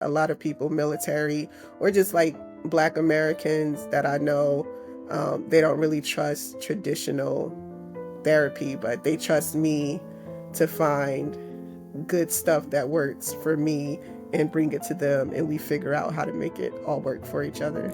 a lot of people, military or just like Black Americans that I know, they don't really trust traditional therapy, but they trust me to find good stuff that works for me and bring it to them, and we figure out how to make it all work for each other.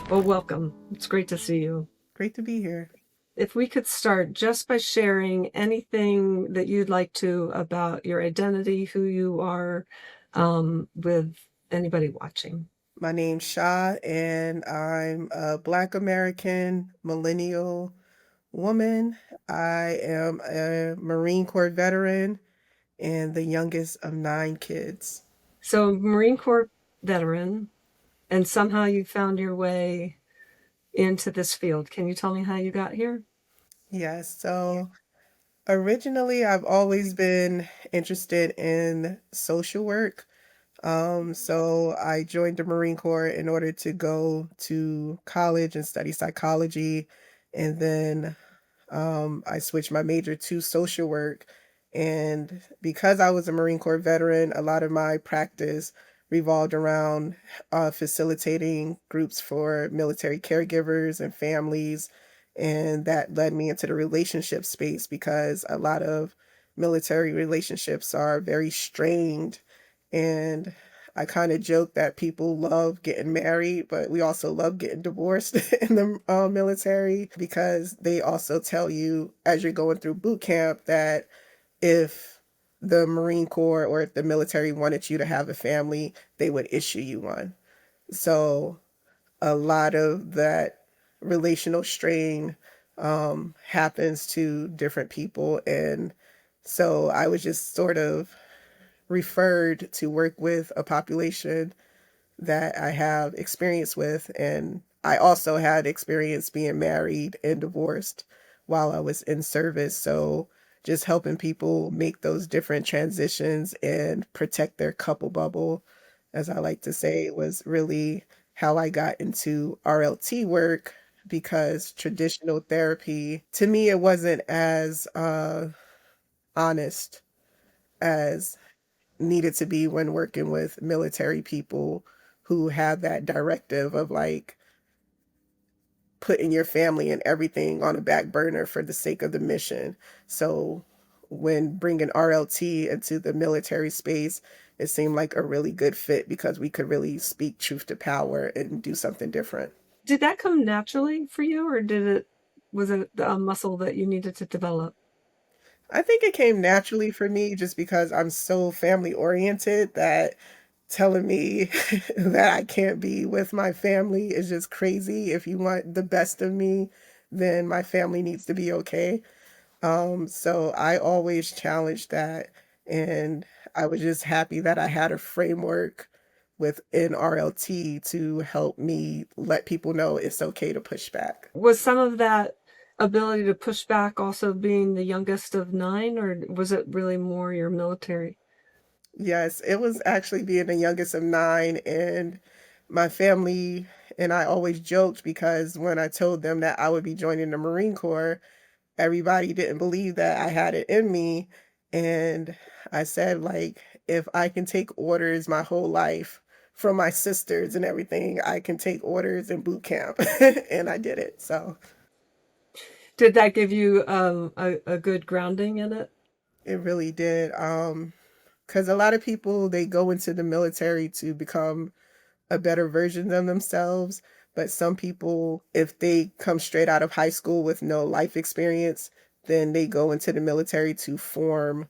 Well, welcome. It's great to see you. Great to be here. If we could start just by sharing anything that you'd like to about your identity, who you are, with anybody watching. My name's Sha, and I'm a Black American millennial woman. I am a Marine Corps veteran and the youngest of 9 kids. So, Marine Corps veteran, and somehow you found your way into this field. Can you tell me how you got here? Yes, so originally I've always been interested in social work. So I joined the Marine Corps in order to go to college and study psychology. And then I switched my major to social work. And because I was a Marine Corps veteran, a lot of my practice revolved around facilitating groups for military caregivers and families. And that led me into the relationship space because a lot of military relationships are very strained. And I kind of joke that people love getting married, but we also love getting divorced in the military because they also tell you as you're going through boot camp that if the Marine Corps or if the military wanted you to have a family, they would issue you one. So a lot of that relational strain happens to different people. And so I was just sort of referred to work with a population that I have experience with. And I also had experience being married and divorced while I was in service. So just helping people make those different transitions and protect their couple bubble, as I like to say, was really how I got into RLT work because traditional therapy, to me, it wasn't as honest as needed to be when working with military people who have that directive of like putting your family and everything on a back burner for the sake of the mission. So when bringing RLT into the military space, it seemed like a really good fit because we could really speak truth to power and do something different. Did that come naturally for you, or was it a muscle that you needed to develop? I think it came naturally for me just because I'm so family oriented that telling me that I can't be with my family is just crazy. If you want the best of me, then my family needs to be okay. So I always challenged that. And I was just happy that I had a framework within RLT to help me let people know it's okay to push back. Was some of that ability to push back also being the youngest of 9, or was it really more your military? Yes, it was actually being the youngest of 9, and my family and I always joked because when I told them that I would be joining the Marine Corps, everybody didn't believe that I had it in me. And I said, like, if I can take orders my whole life from my sisters and everything, I can take orders in boot camp. And I did it. So Did that give you a good grounding in it? it really did. Because a lot of people, they go into the military to become a better version of themselves. But some people, if they come straight out of high school with no life experience, then they go into the military to form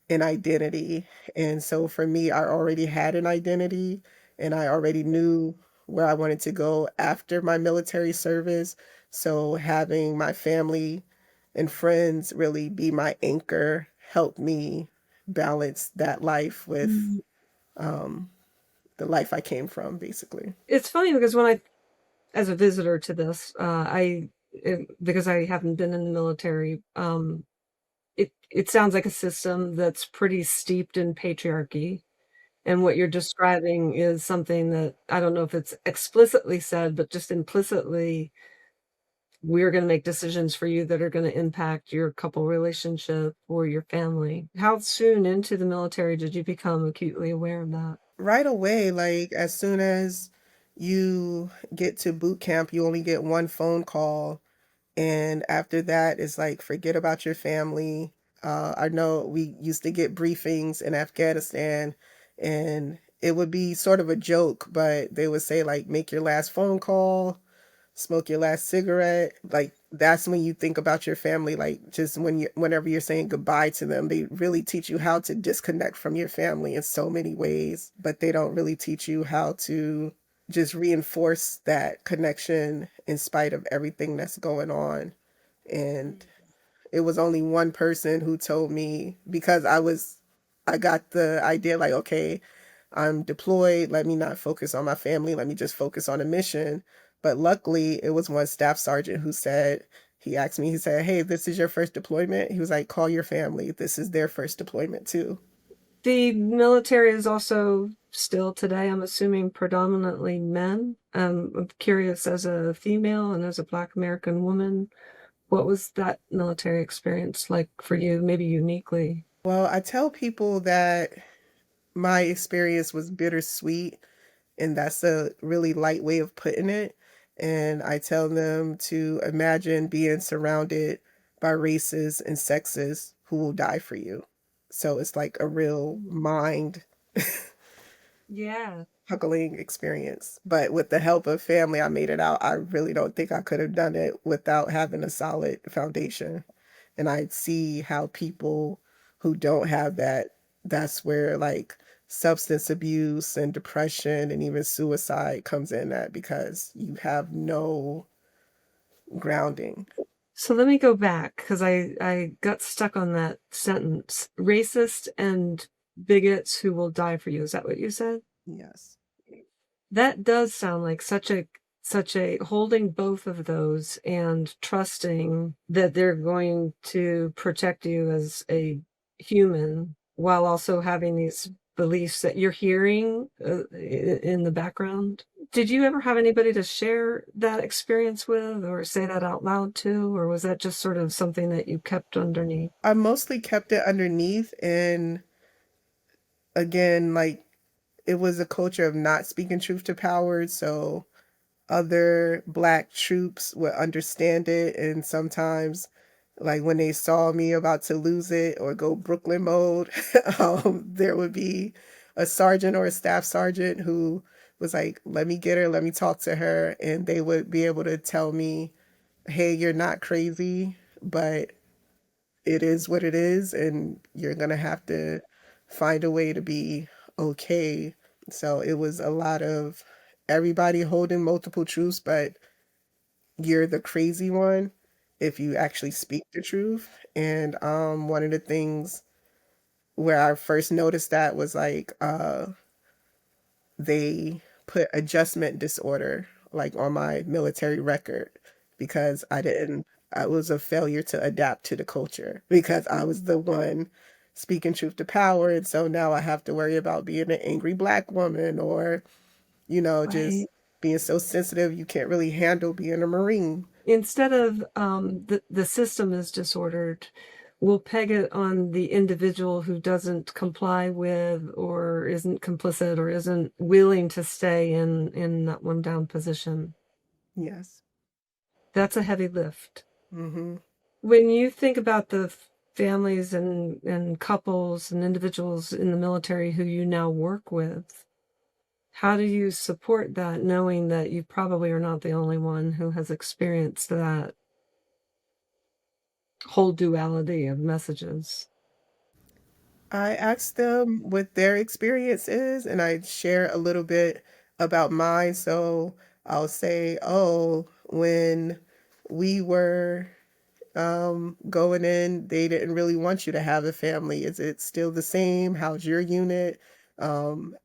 an identity. And so for me, I already had an identity and I already knew where I wanted to go after my military service. So having my family and friends really be my anchor helped me balance that life with um, the life I came from, basically. It's funny because as a visitor to this, because I haven't been in the military, it sounds like a system that's pretty steeped in patriarchy. And what you're describing is something that I don't know if it's explicitly said, but just implicitly we're going to make decisions for you that are going to impact your couple relationship or your family. How soon into the military did you become acutely aware of that? Right away, like as soon as you get to boot camp, you only get one phone call. And after that, it's like, forget about your family. I know we used to get briefings in Afghanistan, and it would be sort of a joke, but they would say, like, make your last phone call, smoke your last cigarette. Like, that's when you think about your family. Like, just whenever you're saying goodbye to them, they really teach you how to disconnect from your family in so many ways, but they don't really teach you how to just reinforce that connection in spite of everything that's going on. And it was only one person who told me, because I got the idea like, okay, I'm deployed, let me not focus on my family, let me just focus on a mission. But luckily, it was one staff sergeant who said, he asked me, he said, hey, this is your first deployment. He was like, call your family. This is their first deployment too. The military is also still today, I'm assuming, predominantly men. I'm curious, as a female and as a Black American woman, what was that military experience like for you, maybe uniquely? Well, I tell people that my experience was bittersweet, and that's a really light way of putting it. And I tell them to imagine being surrounded by races and sexes who will die for you. So it's like a real mind Yeah. huckling experience. But with the help of family, I made it out. I really don't think I could have done it without having a solid foundation. And I see how people who don't have that, that's where like substance abuse and depression and even suicide comes in at, because you have no grounding. So let me go back, because I got stuck on that sentence. Racist and bigots who will die for you. Is that what you said? Yes. That does sound like such a holding both of those and trusting that they're going to protect you as a human while also having these beliefs that you're hearing in the background. Did you ever have anybody to share that experience with or say that out loud to, or was that just sort of something that you kept underneath? I mostly kept it underneath. And again, like, it was a culture of not speaking truth to power. So other Black troops would understand it. And sometimes, like when they saw me about to lose it or go Brooklyn mode, there would be a sergeant or a staff sergeant who was like, let me get her, let me talk to her. And they would be able to tell me, hey, you're not crazy, but it is what it is. And you're going to have to find a way to be okay. So it was a lot of everybody holding multiple truths, but you're the crazy one if you actually speak the truth. And one of the things where I first noticed that was like they put adjustment disorder like on my military record, because I was a failure to adapt to the culture because I was the one speaking truth to power. And so now I have to worry about being an angry Black woman, or just Right. being so sensitive you can't really handle being a Marine. Instead of the system is disordered, we'll peg it on the individual who doesn't comply with or isn't complicit or isn't willing to stay in that one down position. Yes. That's a heavy lift. Mm-hmm. When you think about the families and couples and individuals in the military who you now work with, how do you support that, knowing that you probably are not the only one who has experienced that whole duality of messages? I asked them what their experience is, and I share a little bit about mine. So I'll say, oh, when we were going in, they didn't really want you to have a family. Is it still the same? How's your unit? Um,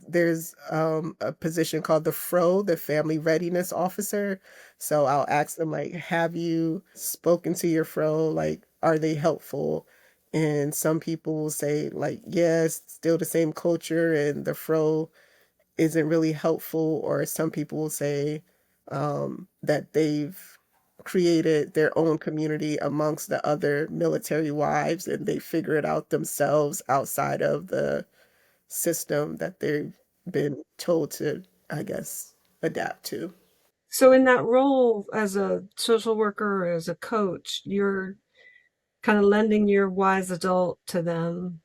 there's a position called the FRO, the Family Readiness Officer. So I'll ask them, like, have you spoken to your FRO? Like, are they helpful? And some people will say, like, yes, still the same culture, and the FRO isn't really helpful. Or some people will say that they've created their own community amongst the other military wives, and they figure it out themselves outside of the system that they've been told to, I guess, adapt to. So in that role as a social worker or as a coach, you're kind of lending your wise adult to them,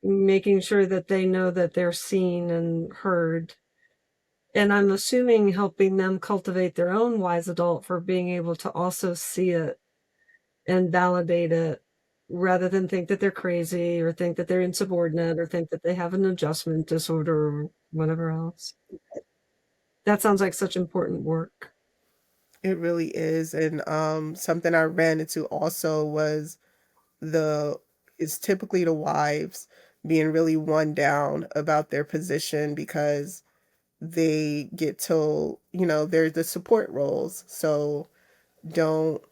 making sure that they know that they're seen and heard. And I'm assuming helping them cultivate their own wise adult for being able to also see it and validate it rather than think that they're crazy or think that they're insubordinate or think that they have an adjustment disorder or whatever else. That sounds like such important work. It really is. And something I ran into also was the is typically the wives being really one down about their position because they get told, they're the support roles. So don't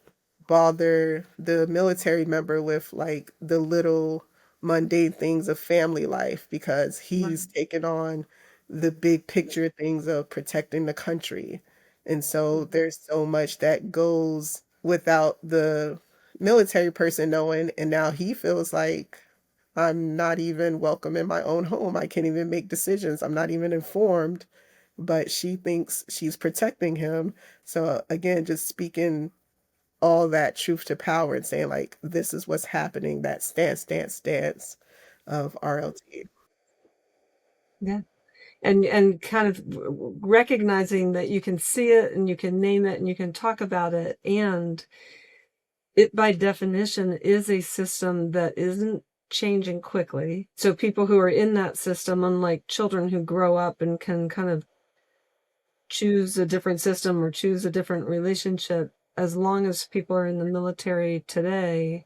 bother the military member with like the little mundane things of family life because Right. he's taken on the big picture things of protecting the country. And so there's so much that goes without the military person knowing. And now he feels like I'm not even welcome in my own home. I can't even make decisions. I'm not even informed, but she thinks she's protecting him. So again, just speaking all that truth to power and saying like this is what's happening, that stance of RLT. Yeah. And kind of recognizing that you can see it and you can name it and you can talk about it, and it by definition is a system that isn't changing quickly. So people who are in that system, unlike children who grow up and can kind of choose a different system or choose a different relationship, as long as people are in the military today,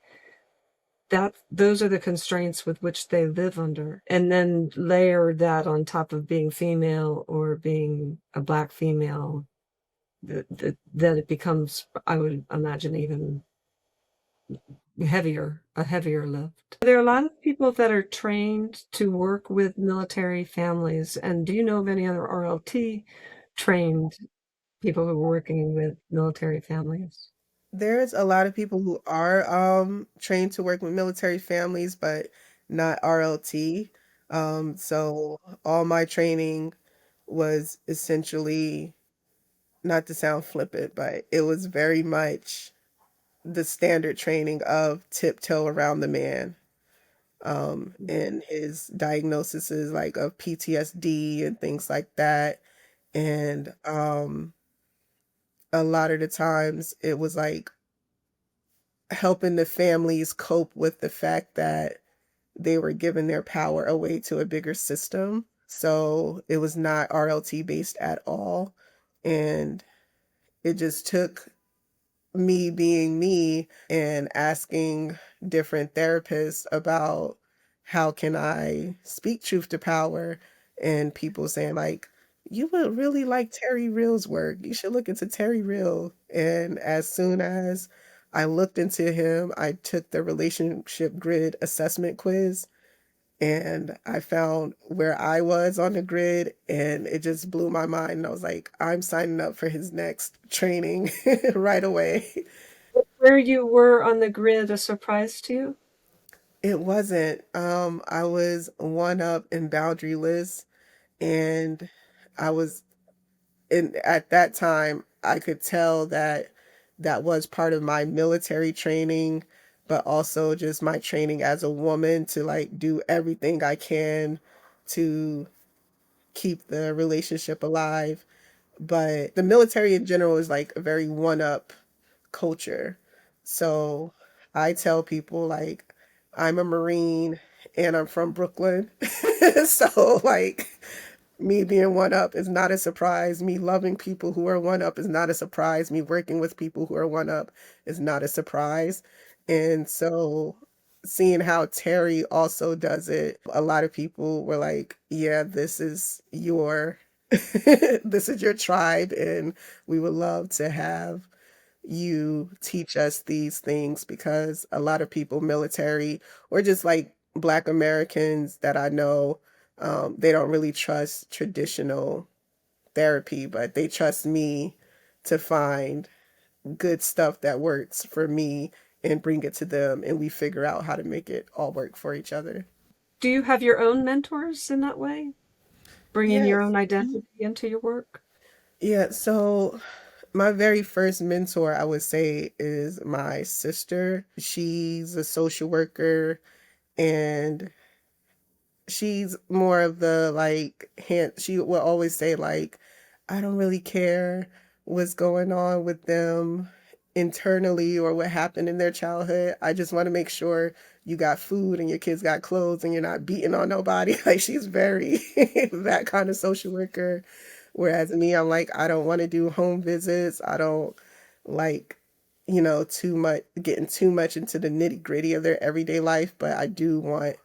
that those are the constraints with which they live under. And then layer that on top of being female or being a Black female, that it becomes, I would imagine, even a heavier lift. There are a lot of people that are trained to work with military families. And do you know of any other RLT trained people who are working with military families? There's a lot of people who are trained to work with military families, but not RLT. So all my training was essentially, not to sound flippant, but it was very much the standard training of tiptoe around the man. And his diagnosis is like of PTSD and things like that. And a lot of the times it was like helping the families cope with the fact that they were giving their power away to a bigger system. So it was not RLT based at all. And it just took me being me and asking different therapists about how can I speak truth to power, and people saying like, you would really like Terry Real's work. You should look into Terry Real. And as soon as I looked into him, I took the relationship grid assessment quiz and I found where I was on the grid and it just blew my mind. And I was like, I'm signing up for his next training right away. Where you were on the grid a surprise to you? It wasn't. I was one up in boundaryless, and I was in at that time. I could tell that that was part of my military training, but also just my training as a woman to like do everything I can to keep the relationship alive. But the military in general is like a very one up culture. So I tell people like I'm a Marine and I'm from Brooklyn. So like me being one up is not a surprise. Me loving people who are one up is not a surprise. Me working with people who are one up is not a surprise. And so seeing how Terry also does it, a lot of people were like, yeah, this is your this is your tribe and we would love to have you teach us these things because a lot of people, military or just like Black Americans that I know, they don't really trust traditional therapy, but they trust me to find good stuff that works for me and bring it to them, and we figure out how to make it all work for each other. Do you have your own mentors in that way? Bringing your Yes. own identity into your work? Yeah, so my very first mentor, I would say, is my sister. She's a social worker, and she's more of the like hand, she will always say like, I don't really care what's going on with them internally or what happened in their childhood. I just want to make sure you got food and your kids got clothes and you're not beating on nobody. Like she's very that kind of social worker. Whereas me, I'm like, I don't want to do home visits. I don't like, too much getting too much into the nitty gritty of their everyday life, but I do want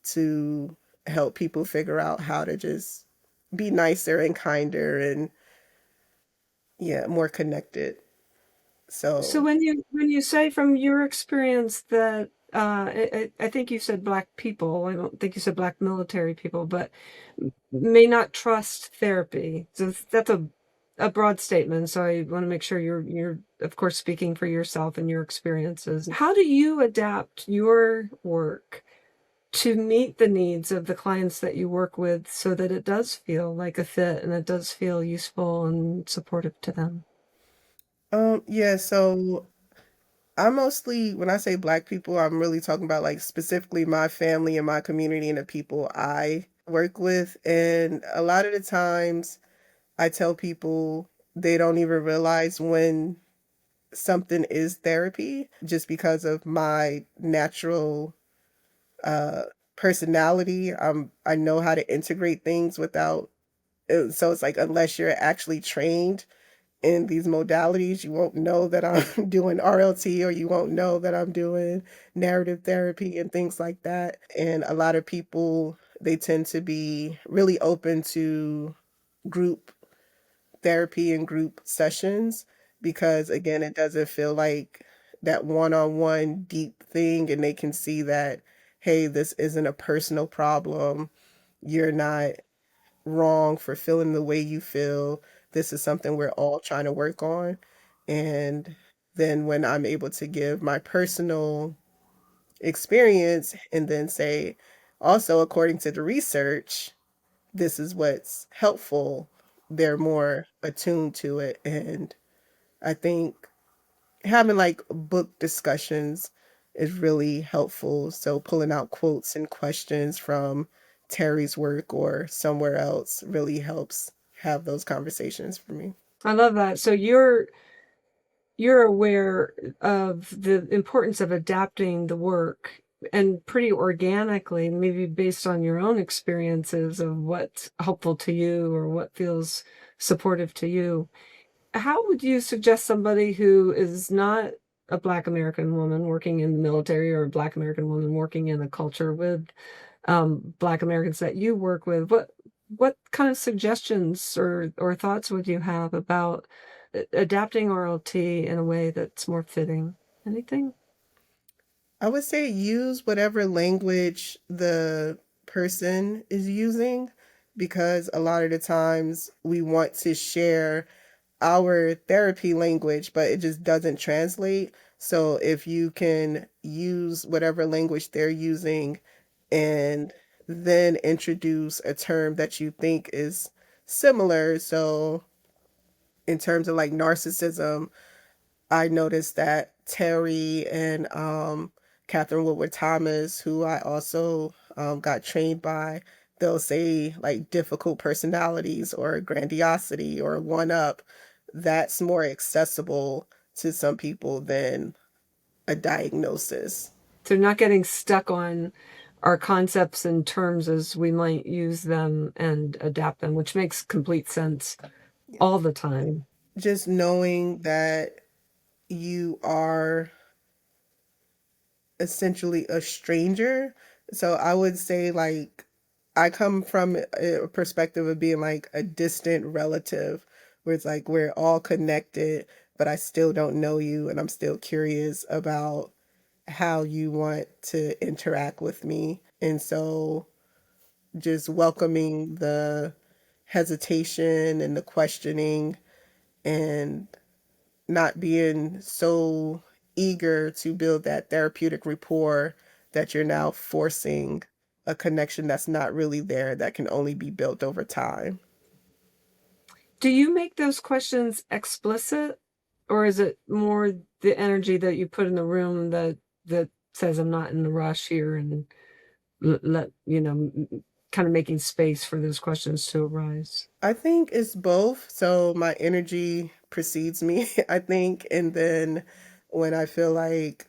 to help people figure out how to just be nicer and kinder and, yeah, more connected. So So, when you say from your experience that I think you said black people, I don't think you said black military people, but may not trust therapy. So that's a broad statement. So I want to make sure you're of course speaking for yourself and your experiences. How do you adapt your work to meet the needs of the clients that you work with so that it does feel like a fit and it does feel useful and supportive to them? yeah, so I mostly, when I say black people, I'm really talking about like specifically my family and my community and the people I work with. And a lot of the times I tell people they don't even realize when something is therapy just because of my natural uh personality. I know how to integrate things without so it's like unless you're actually trained in these modalities, you won't know that I'm doing RLT, or you won't know that I'm doing narrative therapy and things like that. And a lot of people, they tend to be really open to group therapy and group sessions because, again, it doesn't feel like that one on one deep thing. And they can see that, hey, this isn't a personal problem. You're not wrong for feeling the way you feel. This is something we're all trying to work on. And then when I'm able to give my personal experience and then say, also, according to the research, this is what's helpful, they're more attuned to it. And I think having like book discussions is really helpful. So pulling out quotes and questions from Terry's work or somewhere else really helps have those conversations for me. I love that. So you're aware of the importance of adapting the work and pretty organically, maybe based on your own experiences of what's helpful to you or what feels supportive to you. How would you suggest somebody who is not a Black American woman working in the military or a Black American woman working in a culture with Black Americans that you work with, what kind of suggestions or thoughts would you have about adapting RLT in a way that's more fitting? Anything? I would say use whatever language the person is using because a lot of the times we want to share our therapy language, but it just doesn't translate. So if you can use whatever language they're using and then introduce a term that you think is similar. So in terms of like narcissism, I noticed that Terry and Catherine Woodward Thomas, who I also got trained by, they'll say like difficult personalities or grandiosity or one up. That's more accessible to some people than a diagnosis. So not getting stuck on our concepts and terms as we might use them and adapt them, which makes complete sense Yeah. all the time. Just knowing that you are essentially a stranger. So I would say like I come from a perspective of being like a distant relative where it's like we're all connected, but I still don't know you and I'm still curious about how you want to interact with me. And so just welcoming the hesitation and the questioning and not being so eager to build that therapeutic rapport that you're now forcing a connection that's not really there, that can only be built over time. Do you make those questions explicit, or is it more the energy that you put in the room that says, "I'm not in a rush here," and let you know, kind of making space for those questions to arise? I think it's both. So my energy precedes me, I think, and then when I feel like,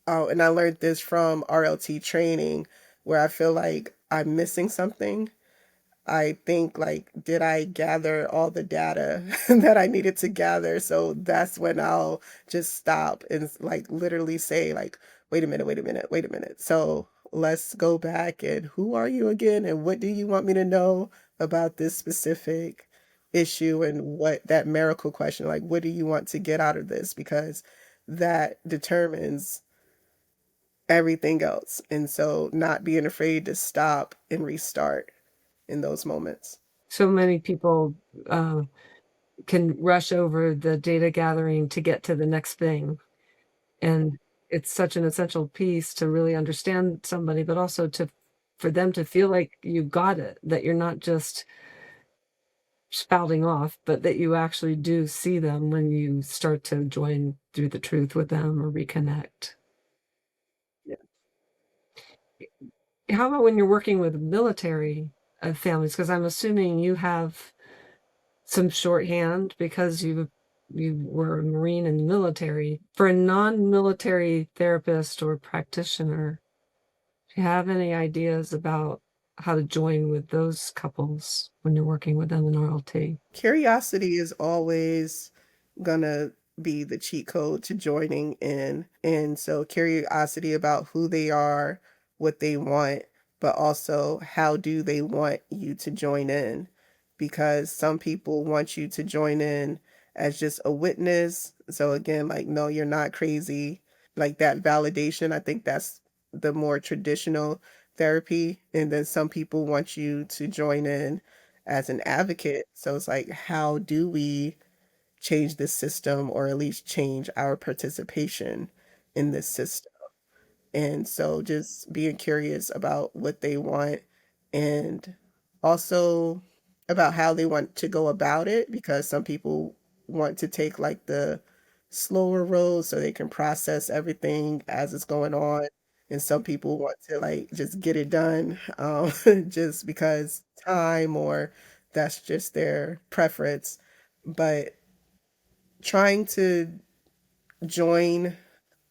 oh, and I learned this from RLT training, where I feel like I'm missing something. I think like, did I gather all the data that I needed to gather? So that's when I'll just stop and like literally say like, wait a minute, wait a minute, wait a minute. So let's go back and who are you again? And what do you want me to know about this specific issue and what that miracle question, like, what do you want to get out of this? Because that determines everything else. And so not being afraid to stop and restart in those moments. So many people uh, can rush over the data gathering to get to the next thing, and it's such an essential piece to really understand somebody, but also to for them to feel like you got it, that you're not just spouting off, but that you actually do see them when you start to join through the truth with them or reconnect. Yeah. How about when you're working with military families? Because I'm assuming you have some shorthand because you were a Marine in the military. For a non-military therapist or practitioner, do you have any ideas about how to join with those couples when you're working with them in RLT? Curiosity is always gonna be the cheat code to joining in. And so curiosity about who they are, what they want, but also how do they want you to join in? Because some people want you to join in as just a witness. So again, like, no, you're not crazy. Like that validation, I think that's the more traditional therapy. And then some people want you to join in as an advocate. So it's like, how do we change this system or at least change our participation in this system? And so just being curious about what they want and also about how they want to go about it, because some people want to take like the slower road so they can process everything as it's going on. And some people want to like just get it done, just because time or that's just their preference. But trying to join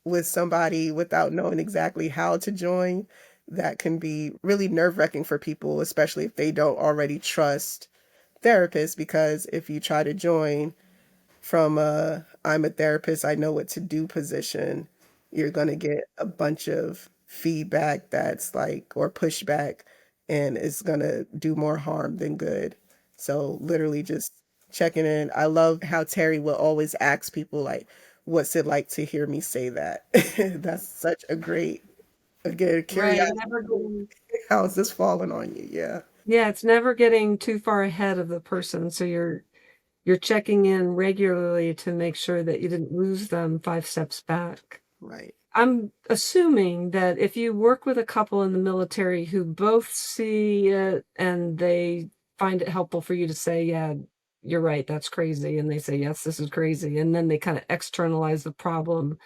with somebody without knowing exactly how to join, that can be really nerve-wracking for people, especially if they don't already trust therapists. Because if you try to join from a I'm a therapist, I know what to do position, you're going to get a bunch of feedback that's like, or pushback, and it's going to do more harm than good. So literally just checking in. I love how Terry will always ask people like, what's it like to hear me say that? That's such a great, again, Right, curiosity. never getting How is this falling on you? Yeah, yeah, it's never getting too far ahead of the person, so you're checking in regularly to make sure that you didn't lose them 5 steps back. right. I'm assuming that if you work with a couple in the military who both see it and they find it helpful for you to say, "Yeah, you're right, that's crazy," and they say, "Yes, this is crazy," and then they kinda externalize the problem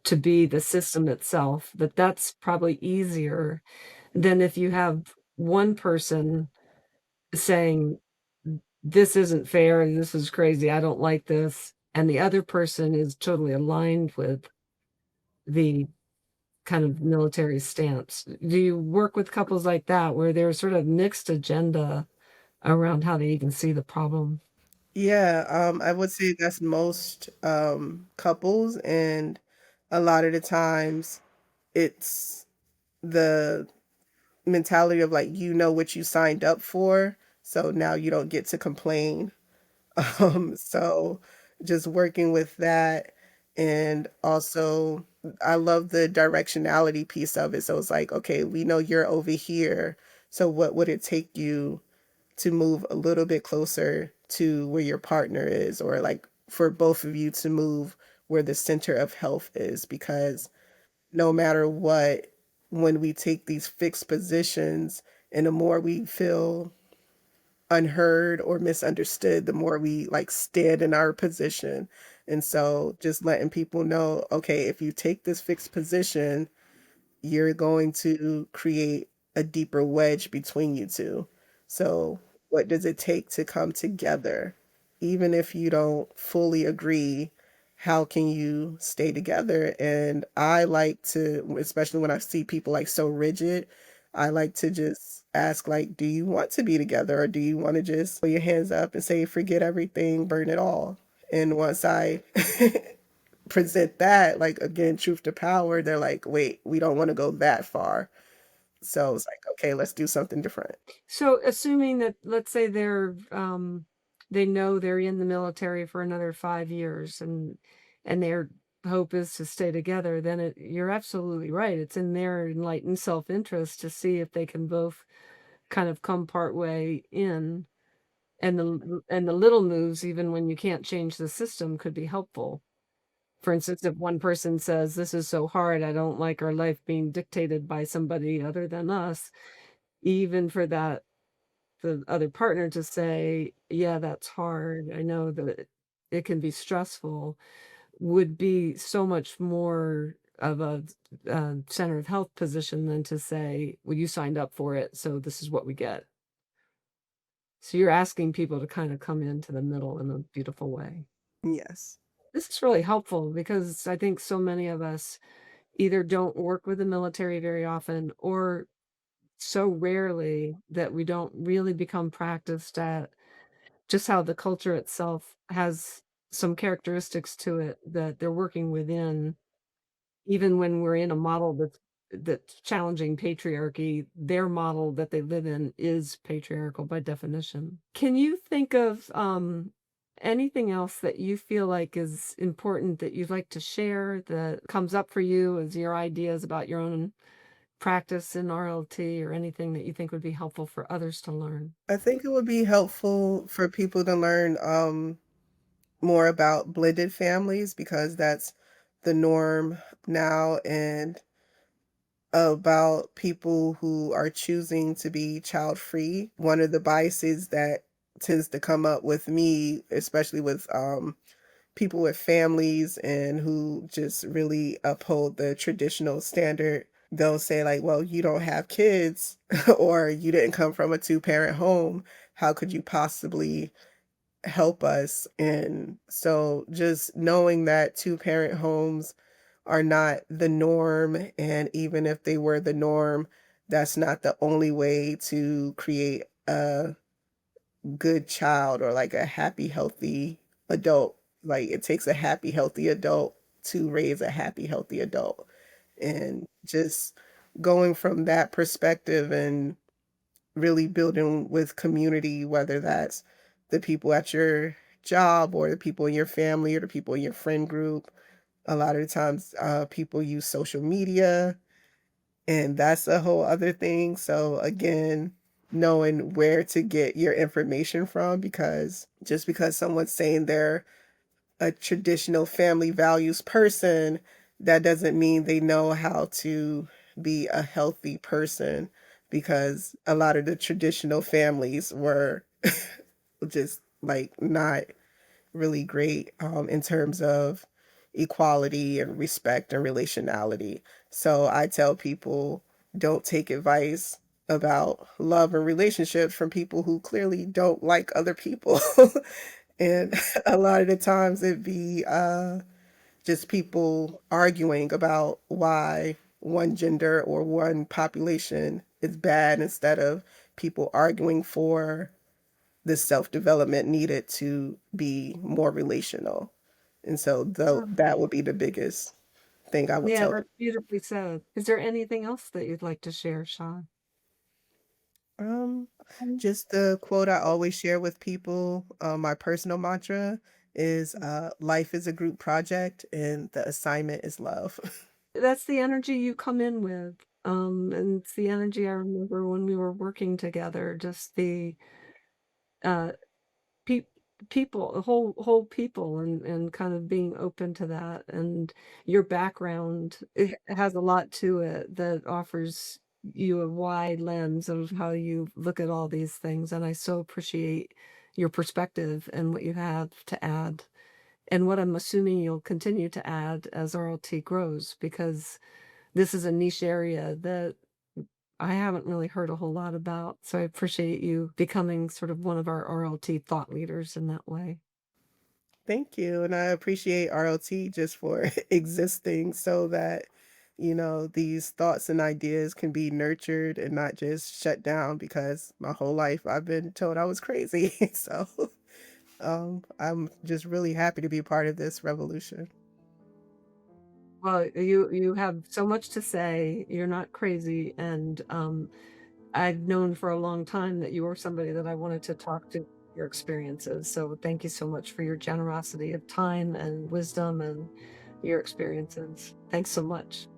to be the system itself, that that's probably easier than if you have one person saying, "This isn't fair, and this is crazy, I don't like this," and the other person is totally aligned with the kind of military stance. Do you work with couples like that where there's sort of mixed agenda around how they even see the problem? Yeah, I would say that's most couples, and a lot of the times it's the mentality of like, you know what you signed up for, so now you don't get to complain. So just working with that, and also I love the directionality piece of it. So it's like, okay, we know you're over here, so what would it take you to move a little bit closer to where your partner is, or like for both of you to move where the center of health is, because no matter what, when we take these fixed positions and the more we feel unheard or misunderstood, the more we like stand in our position. And so just letting people know, okay, if you take this fixed position, you're going to create a deeper wedge between you two. So, what does it take to come together? Even if you don't fully agree, how can you stay together? And I like to, especially when I see people like so rigid, I like to just ask, like, do you want to be together or do you want to just put your hands up and say, forget everything, burn it all? And once I present that, like again, truth to power, they're like, wait, we don't want to go that far. So it's like, okay, let's do something different. So, assuming that, let's say they know they're in the military for another 5 years and their hope is to stay together, then you're absolutely right. It's in their enlightened self-interest to see if they can both kind of come part way in, and the little moves, even when you can't change the system, could be helpful. For instance, if one person says, "This is so hard, I don't like our life being dictated by somebody other than us," even for that the other partner to say, "Yeah, that's hard. I know that it can be stressful," would be so much more of a center of health position than to say, "Well, you signed up for it, so this is what we get." So you're asking people to kind of come into the middle in a beautiful way. Yes. This is really helpful because I think so many of us either don't work with the military very often or so rarely that we don't really become practiced at just how the culture itself has some characteristics to it that they're working within, even when we're in a model that's challenging patriarchy, their model that they live in is patriarchal by definition. Can you think of anything else that you feel like is important that you'd like to share that comes up for you as your ideas about your own practice in RLT, or anything that you think would be helpful for others to learn? I think it would be helpful for people to learn more about blended families because that's the norm now, and about people who are choosing to be child free. One of the biases that tends to come up with me, especially with people with families and who just really uphold the traditional standard, they'll say like, well, you don't have kids or you didn't come from a two-parent home. How could you possibly help us? And so just knowing that two-parent homes are not the norm, and even if they were the norm, that's not the only way to create a good child or like a happy, healthy adult. Like it takes a happy, healthy adult to raise a happy, healthy adult. And just going from that perspective and really building with community, whether that's the people at your job or the people in your family or the people in your friend group. A lot of the times, people use social media, and that's a whole other thing. So again, knowing where to get your information from, because just because someone's saying they're a traditional family values person, that doesn't mean they know how to be a healthy person, because a lot of the traditional families were just like not really great in terms of equality and respect and relationality. So I tell people, don't take advice about love and relationships from people who clearly don't like other people. And a lot of the times it be just people arguing about why one gender or one population is bad instead of people arguing for the self-development needed to be more relational. And so though Um, that would be the biggest thing I would yeah, tell that's people. beautifully said. Is there anything else that you'd like to share, Sean? Um, Um, just the quote I always share with people, my personal mantra is life is a group project and the assignment is love. That's the energy you come in with. And it's the energy I remember when we were working together, just the uh people, whole people, and kind of being open to that, and your background, it has a lot to it that offers you a wide lens of how you look at all these things, and I so appreciate your perspective and what you have to add, and what I'm assuming you'll continue to add as RLT grows, because this is a niche area that I haven't really heard a whole lot about, so I appreciate you becoming sort of one of our RLT thought leaders in that way. Thank you, and I appreciate RLT just for existing so that, these thoughts and ideas can be nurtured and not just shut down because my whole life I've been told I was crazy. So, I'm just really happy to be part of this revolution. Well, you have so much to say, you're not crazy, and, I've known for a long time that you were somebody that I wanted to talk to your experiences, so thank you so much for your generosity of time and wisdom and your experiences. Thanks so much.